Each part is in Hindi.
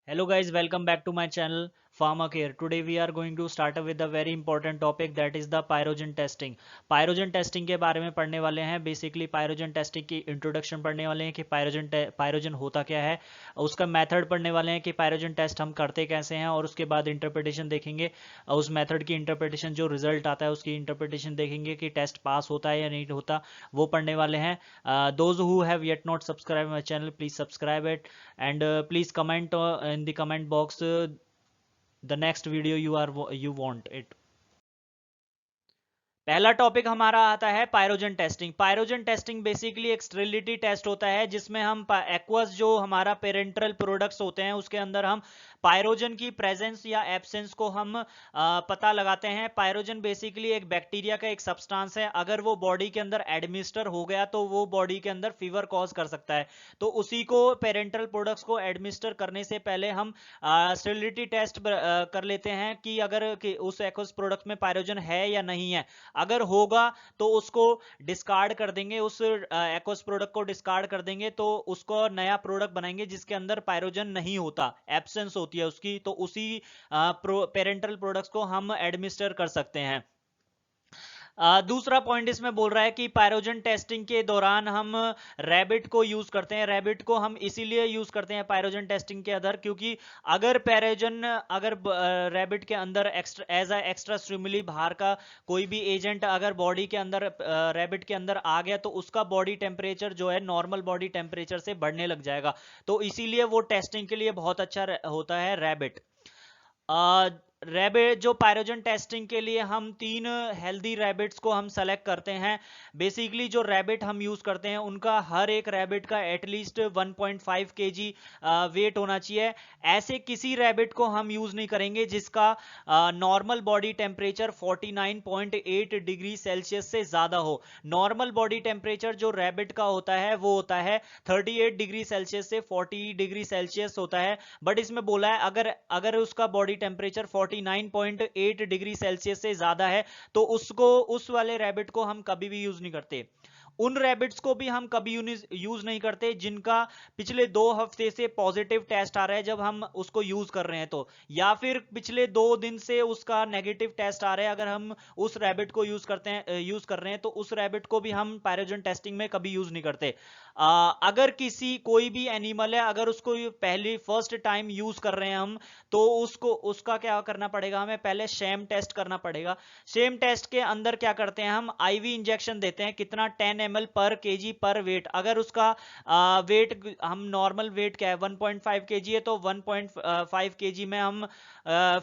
Hello guys, welcome back to my channel Pharmacare. Today we are going to start with a very important topic, that is the pyrogen testing. pyrogen testing के बारे में पढ़ने वाले हैं. बेसिकली pyrogen testing की इंट्रोडक्शन पढ़ने वाले हैं कि pyrogen होता क्या है, उसका मेथड पढ़ने वाले हैं कि pyrogen टेस्ट हम करते कैसे हैं, और उसके बाद इंटरप्रिटेशन देखेंगे. उस मेथड की इंटरप्रिटेशन, जो रिजल्ट आता है उसकी इंटरप्रिटेशन देखेंगे कि टेस्ट पास होता है या नहीं होता, वो पढ़ने वाले हैं. Those who have yet not subscribe my channel, please subscribe it and please comment in the comment box the next video you want it. पहला टॉपिक हमारा आता है pyrogen testing. Pyrogen testing basically एक स्टेरिलिटी टेस्ट होता है जिसमें हम एक्वस जो हमारा पेरेंट्रल प्रोडक्ट्स होते हैं उसके अंदर हम पायरोजन की प्रेजेंस या एब्सेंस को हम पता लगाते हैं. पायरोजन बेसिकली एक बैक्टीरिया का एक सब्सटेंस है. अगर वो बॉडी के अंदर एडमिनिस्टर हो गया तो वो बॉडी के अंदर फीवर कॉज कर सकता है. तो उसी को पेरेंट्रल प्रोडक्ट्स को एडमिनिस्टर करने से पहले हम स्टेरिलिटी टेस्ट कर लेते हैं कि अगर कि उस एक्वस प्रोडक्ट में पायरोजन है या नहीं है. अगर होगा तो उसको डिस्कार्ड कर देंगे, उस एक्वस प्रोडक्ट को डिस्कार्ड कर देंगे, तो उसको नया प्रोडक्ट बनाएंगे जिसके अंदर पायरोजन नहीं होता, एब्सेंस होती है उसकी. तो उसी पेरेंटल प्रोडक्ट्स को हम एडमिनिस्टर कर सकते हैं. दूसरा पॉइंट इसमें बोल रहा है कि पायरोजन टेस्टिंग के दौरान हम रैबिट को यूज करते हैं. रैबिट को हम इसीलिए यूज करते हैं पायरोजन टेस्टिंग के अंदर क्योंकि अगर रैबिट के अंदर एज अ एक्स्ट्रा स्टिमुली बाहर का कोई भी एजेंट अगर बॉडी के अंदर रैबिट के अंदर आ गया तो उसका बॉडी टेम्परेचर जो है नॉर्मल बॉडी टेम्परेचर से बढ़ने लग जाएगा. तो इसीलिए वो टेस्टिंग के लिए बहुत अच्छा होता है रैबिट. रैबिट जो पायरोजन टेस्टिंग के लिए हम 3 हेल्दी रैबिट्स को हम सेलेक्ट करते हैं. बेसिकली जो रैबिट हम यूज करते हैं उनका हर एक रैबिट का एटलीस्ट 1.5 kg वेट होना चाहिए. ऐसे किसी रैबिट को हम यूज नहीं करेंगे जिसका normal body temperature 49.8 degree Celsius से ज्यादा हो. नॉर्मल बॉडी टेम्परेचर जो रैबिट का होता है वो होता है 38 डिग्री सेल्सियस से 40 डिग्री सेल्सियस होता है. बट इसमें बोला है अगर उसका बॉडी टेम्परेचर 49.8 डिग्री सेल्सियस से ज्यादा है तो उस वाले रैबिट को हम कभी भी यूज नहीं करते. उन रैबिट्स को भी हम कभी यूज नहीं करते जिनका पिछले 2 हफ्ते से पॉजिटिव टेस्ट आ रहा है जब हम उसको यूज कर रहे हैं, तो या फिर पिछले 2 दिन से उसका नेगेटिव टेस्ट आ रहा है. अगर हम उस रैबिट को यूज कर रहे हैं तो उस रैबिट को भी हम पायरोजन टेस्टिंग में कभी यूज नहीं करते. अगर कोई भी एनिमल है, अगर उसको फर्स्ट टाइम यूज कर रहे हैं हम, तो उसका क्या करना पड़ेगा, हमें पहले शेम टेस्ट करना पड़ेगा. शेम टेस्ट के अंदर क्या करते हैं, हम आईवी इंजेक्शन देते हैं. कितना 10 ml पर केजी पर वेट. अगर उसका वेट हम नॉर्मल वेट क्या है 1.5 kg है तो 1.5 kg में हम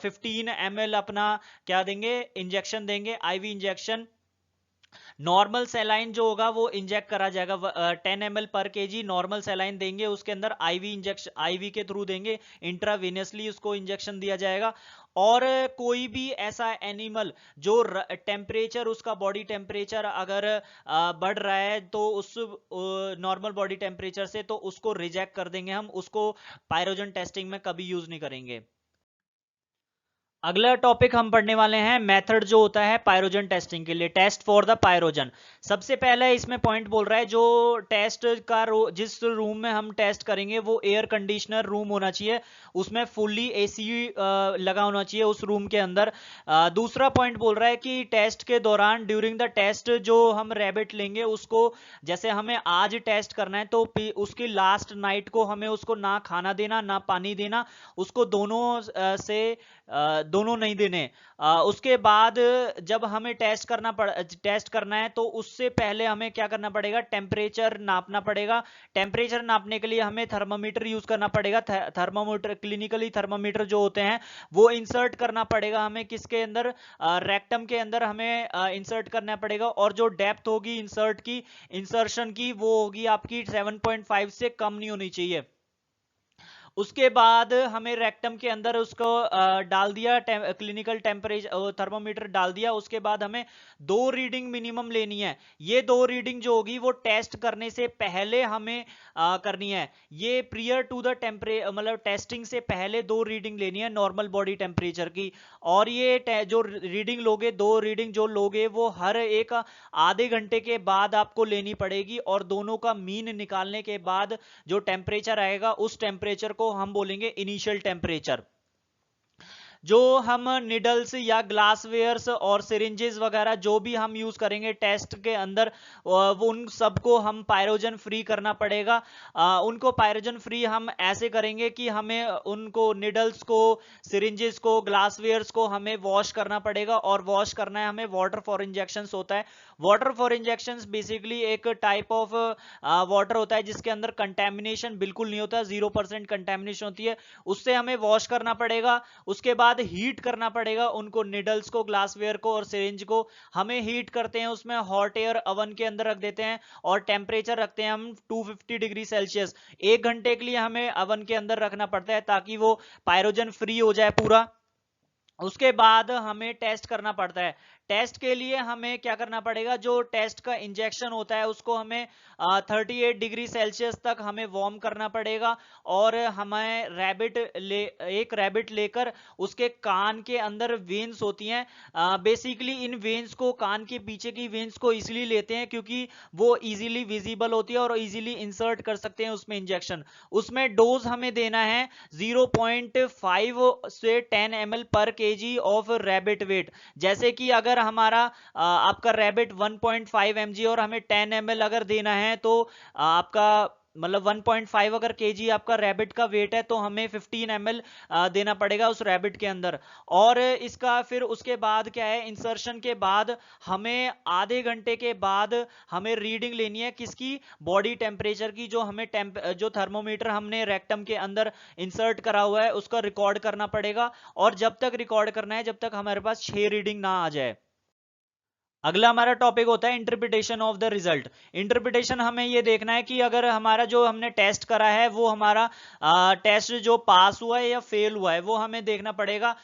15 ml अपना क्या देंगे, इंजेक्शन देंगे, आईवी इंजेक्शन. नॉर्मल सेलाइन जो होगा वो इंजेक्ट करा जाएगा 10 ml पर केजी. नॉर्मल सेलाइन देंगे, उसके अंदर आईवी इंजेक्शन आईवी के थ्रू देंगे, इंट्रावेनसली उसको इंजेक्शन दिया जाएगा. और कोई भी ऐसा एनिमल जो टेम्परेचर उसका बॉडी टेम्परेचर अगर बढ़ रहा है तो उस नॉर्मल बॉडी टेम्परेचर से, तो उसको रिजेक्ट कर देंगे हम, उसको पायरोजन टेस्टिंग में कभी यूज नहीं करेंगे. अगला टॉपिक हम पढ़ने वाले हैं मेथड जो होता है पायरोजन टेस्टिंग के लिए, टेस्ट फॉर द पायरोजन. सबसे पहले इसमें पॉइंट बोल रहा है जो टेस्ट का जिस रूम में हम टेस्ट करेंगे वो एयर कंडीशनर रूम होना चाहिए, उसमें फुल्ली एसी लगा होना चाहिए उस रूम के अंदर. दूसरा पॉइंट बोल रहा है कि टेस्ट के दौरान ड्यूरिंग द टेस्ट जो हम रैबिट लेंगे उसको, जैसे हमें आज टेस्ट करना है तो उसकी लास्ट नाइट को हमें उसको ना खाना देना ना पानी देना, उसको दोनों नहीं देने. उसके बाद जब हमें टेस्ट करना है तो उससे पहले हमें क्या करना पड़ेगा, टेम्परेचर नापना पड़ेगा. टेम्परेचर नापने के लिए हमें थर्मामीटर यूज करना पड़ेगा. थर्मामीटर, क्लिनिकली थर्मामीटर जो होते हैं वो इंसर्ट करना पड़ेगा हमें किसके अंदर, रेक्टम के अंदर हमें इंसर्ट करना पड़ेगा. और जो डेप्थ होगी इंसर्शन की वो होगी आपकी 7.5 से कम नहीं होनी चाहिए. उसके बाद हमें रेक्टम के अंदर उसको डाल दिया, क्लिनिकल टेम्परेचर थर्मोमीटर डाल दिया. उसके बाद हमें 2 रीडिंग मिनिमम लेनी है. ये 2 रीडिंग जो होगी वो टेस्ट करने से पहले हमें करनी है. ये प्रियर टू द मतलब टेस्टिंग से पहले 2 रीडिंग लेनी है नॉर्मल बॉडी टेम्परेचर की. और ये जो रीडिंग लोगे, 2 रीडिंग जो लोगे वो हर एक आधे घंटे के बाद आपको लेनी पड़ेगी. और दोनों का मीन निकालने के बाद जो टेम्परेचर आएगा उस टेम्परेचर को को हम बोलेंगे इनिशियल टेम्परेचर। जो हम निडल्स या ग्लासवेयर्स और सिरिंजेस वगैरह जो भी हम यूज करेंगे टेस्ट के अंदर, वो उन सबको हम पायरोजन फ्री करना पड़ेगा। उनको पायरोजन फ्री हम ऐसे करेंगे कि हमें उनको निडल्स को, सिरिंजेस को, ग्लासवेयर्स को हमें वॉश करना पड़ेगा। और वॉश करना है हमें वाटर फॉर इंजेक्शंस होता है। वाटर फॉर इंजेक्शंस बेसिकली एक टाइप ऑफ वाटर होता है जिसके अंदर कंटेमिनेशन बिल्कुल नहीं होता, 0% कंटेमिनेशन होती है, उससे हमें वॉश करना पड़ेगा। उसके बाद हीट करना पड़ेगा उनको, निडल्स को, ग्लासवेयर को और सिरिंज को हमें हीट करते हैं, उसमें हॉट एयर ओवन के अंदर रख देते हैं और टेम्परेचर रखते हैं हम 250 डिग्री सेल्सियस। 1 घंटे के लिए हमें ओवन के अंदर रखना पड़ता है ताकि वो पायरोजन फ्री हो जाए पूरा। उसके बाद हमें टेस्ट करना पड़ता है। टेस्ट के लिए हमें क्या करना पड़ेगा, जो टेस्ट का इंजेक्शन होता है उसको हमें 38 डिग्री सेल्सियस तक हमें वार्म करना पड़ेगा। और हमें एक रैबिट लेकर उसके कान के अंदर वेन्स होती हैं, बेसिकली इन वेन्स को, कान के पीछे की वेन्स को इसलिए लेते हैं क्योंकि वो इजीली विजिबल होती है और इजीली इंसर्ट कर सकते हैं उसमें इंजेक्शन। उसमें डोज हमें देना है 0.5 से 10 ml पर केजी ऑफ रैबिट वेट। जैसे कि अगर हमारा आपका रैबिट 1.5 mg और हमें 10 ml अगर देना है, तो आपका मतलब 1.5 अगर केजी आपका रैबिट का वेट है तो हमें 15 ml देना पड़ेगा उस रैबिट के अंदर। और इसका फिर उसके बाद क्या है, इंसर्शन के बाद हमें आधे घंटे के बाद हमें रीडिंग लेनी है किसकी, बॉडी टेम्परेचर की। जो हमें जो थर्मोमीटर हमने रेक्टम के अंदर इंसर्ट करा हुआ है उसका रिकॉर्ड करना पड़ेगा। और जब तक रिकॉर्ड करना है जब तक हमारे पास 6 रीडिंग ना आ जाए। अगला हमारा टॉपिक होता है interpretation of the result. Interpretation हमें ये देखना है कि अगर हमारा जो हमने टेस्ट करा है वो हमारा टेस्ट जो पास हुआ है या फेल हुआ है वो हमें देखना पड़ेगा।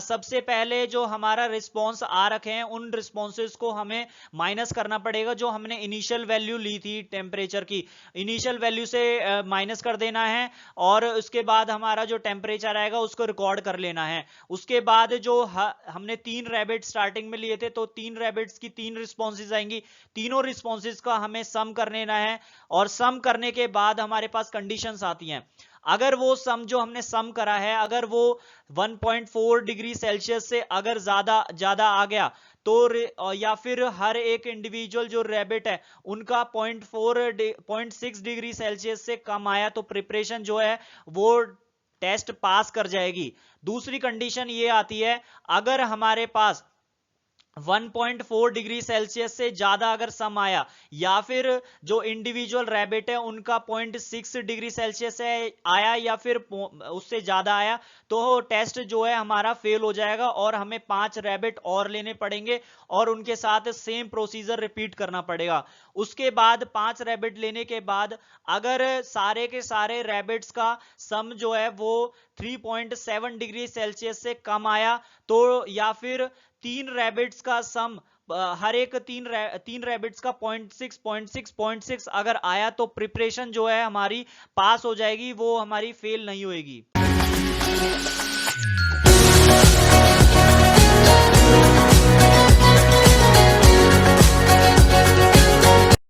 सबसे पहले जो हमारा रिस्पॉन्स आ रखे हैं उन रिस्पॉन्सेस को हमें माइनस करना पड़ेगा। जो हमने इनिशियल वैल्यू ली थी टेम्परेचर की, इनिशियल वैल्यू से माइनस कर देना है और उसके बाद हमारा जो टेम्परेचर आएगा उसको रिकॉर्ड कर लेना है। उसके बाद जो हमने 3 रैबिट स्टार्टिंग में लिए थे तो 3 रैबिट्स की 3 रिस्पॉन्सेज आएंगी, तीनों रिस्पॉन्सेज का हमें सम कर लेना है। और सम करने के बाद हमारे पास कंडीशंस आती हैं। अगर वो सम जो हमने सम करा है अगर वो 1.4 डिग्री सेल्सियस से अगर ज्यादा आ गया तो या फिर हर एक इंडिविजुअल जो रैबिट है उनका 0.6 डिग्री सेल्सियस से कम आया तो प्रिपरेशन जो है वो टेस्ट पास कर जाएगी। दूसरी कंडीशन ये आती है, अगर हमारे पास 1.4 डिग्री सेल्सियस से ज्यादा अगर सम आया या फिर जो इंडिविजुअल रैबिट है उनका 0.6 डिग्री सेल्सियस से आया या फिर उससे ज्यादा आया तो टेस्ट जो है हमारा फेल हो जाएगा और हमें 5 रैबिट और लेने पड़ेंगे और उनके साथ सेम प्रोसीजर रिपीट करना पड़ेगा। उसके बाद 5 रैबिट लेने के बाद अगर सारे के सारे रैबिट्स का सम जो है वो 3.7 डिग्री सेल्सियस से कम आया तो, या फिर 3 रैबिट्स का सम हर एक तीन रैबिट्स का 0.6 अगर आया तो प्रिपरेशन जो है हमारी पास हो जाएगी, वो हमारी फेल नहीं होएगी।